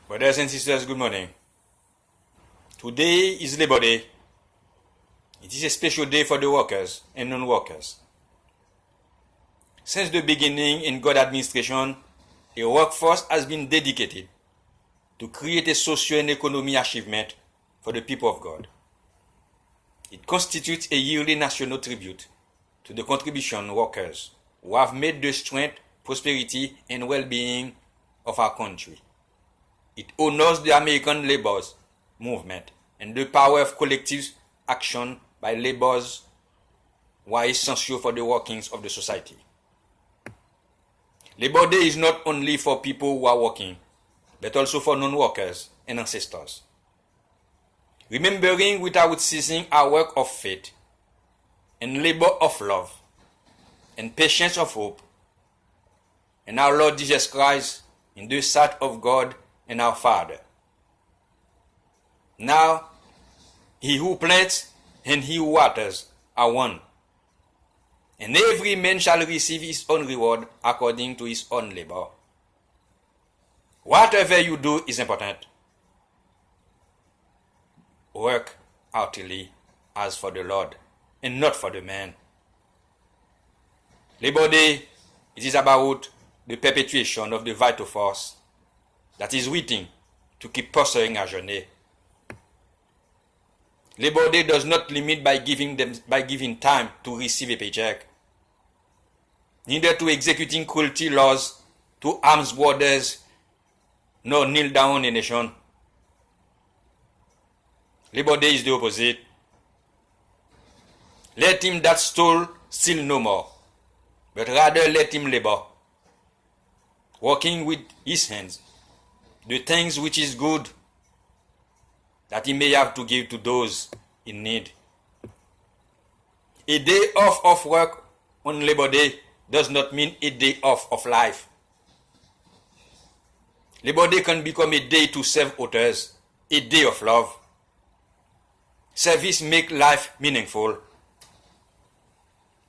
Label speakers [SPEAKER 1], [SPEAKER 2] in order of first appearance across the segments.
[SPEAKER 1] Brothers and sisters, good morning. Today is Labor Day. It is a special day for the workers and non-workers. Since the beginning in God's administration, a workforce has been dedicated to create a social and economic achievement for the people of God. It constitutes a yearly national tribute to the contribution workers who have made the strength, prosperity, and well-being of our country. It honors the American labor movement and the power of collective action by laborers who are essential for the workings of the society. Labor Day is not only for people who are working, but also for non-workers and ancestors. Remembering without ceasing our work of faith and labor of love and patience of hope, and our Lord Jesus Christ in the sight of God and our Father. Now, he who plants and he who waters are one, and every man shall receive his own reward according to his own labor. Whatever you do is important. Work heartily as for the Lord and not for the man. Labor Day, it is about the perpetuation of the vital force that is waiting to keep pursuing our journey. Labor Day does not limit by giving time to receive a paycheck, neither to executing cruelty laws, to arms borders, nor kneel down a nation. Labor Day is the opposite. Let him that stole steal no more, but rather let him labor, working with his hands the things which is good, that he may have to give to those in need. A day off of work on Labor Day does not mean a day off of life. Labor Day can become a day to serve others, a day of love. Service makes life meaningful.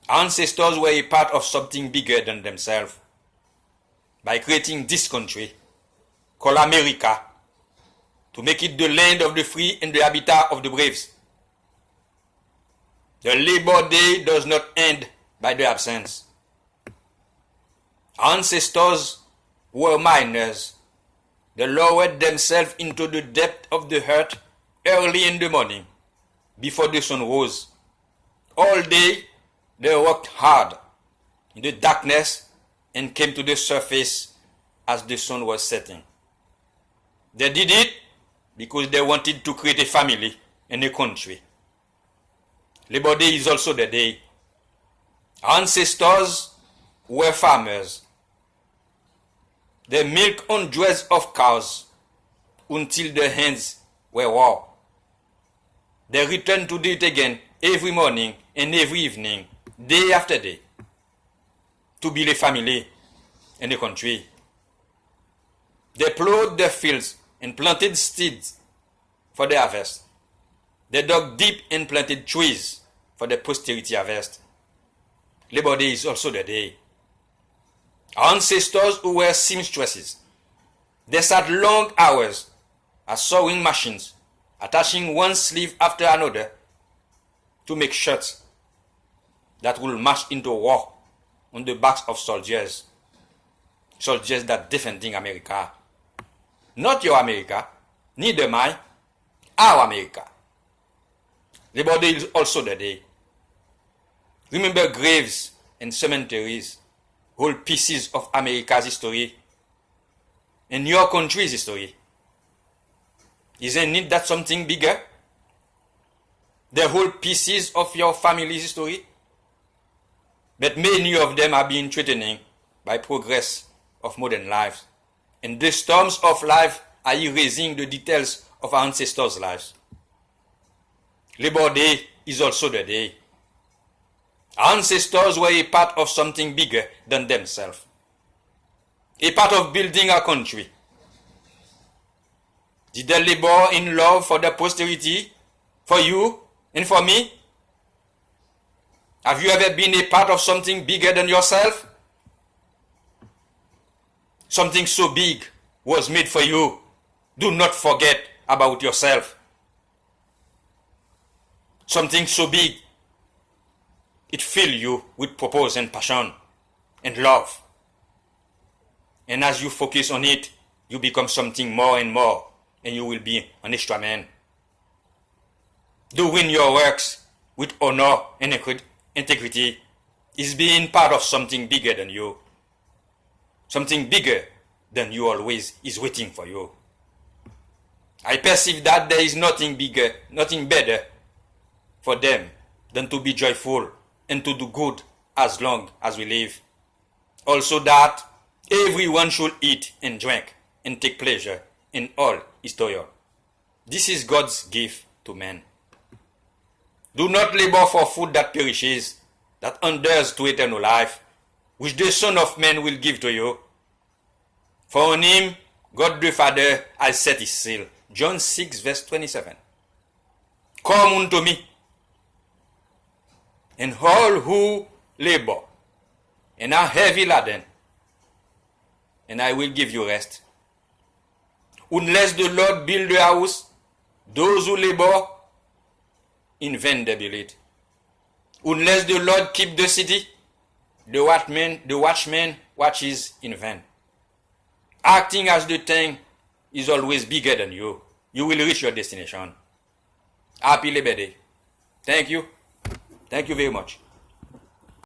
[SPEAKER 1] Our ancestors were a part of something bigger than themselves by creating this country called America, to make it the land of the free and the habitat of the braves. The Labor Day does not end by the absence. Our ancestors were miners. They lowered themselves into the depth of the earth early in the morning, before the sun rose. All day they worked hard in the darkness and came to the surface as the sun was setting. They did it because they wanted to create a family and a country. Labor Day is also the day. Our ancestors were farmers. They milked hundreds of cows until their hands were raw. They returned to do it again every morning and every evening, day after day, to build a family and a country. They plowed their fields and planted seeds for the harvest. They dug deep and planted trees for the posterity harvest. Labor Day is also the day. Our ancestors who were seamstresses, they sat long hours at sewing machines, attaching one sleeve after another to make shirts that will march into war on the backs of soldiers that defending America. Not your America, neither mine, our America. Labor Day is also the day. Remember graves and cemeteries, whole pieces of America's history and your country's history. Isn't it that something bigger? The whole pieces of your family's history? But many of them are being threatened by progress of modern life. And the storms of life are erasing the details of our ancestors' lives. Labor Day is also the day. Our ancestors were a part of something bigger than themselves. A part of building our country. Did they labor in love for their posterity, for you and for me? Have you ever been a part of something bigger than yourself? Something so big was made for you Do not forget about yourself. Something so big, it fills you with purpose and passion and love. And as you focus on it, you become something more and more, and you will be an extra man. Doing your works with honor and integrity is being part of something bigger than you. Something bigger than you always is waiting for you. I perceive that there is nothing bigger, nothing better for them than to be joyful and to do good as long as we live. Also that everyone should eat and drink and take pleasure in all his toil. This is God's gift to man. Do not labor for food that perishes, that endures to eternal life, which the Son of Man will give to you. For on him God the Father has set his seal. John 6 verse 27. Come unto me, and all who labor and are heavy laden, and I will give you rest. Unless the Lord build the house, those who labor, in vain they build it. Unless the Lord keep the city, the watchman watches in vain. Acting as the thing is always bigger than you, you will reach your destination. Happy Labor Day. Thank you. Thank you very much.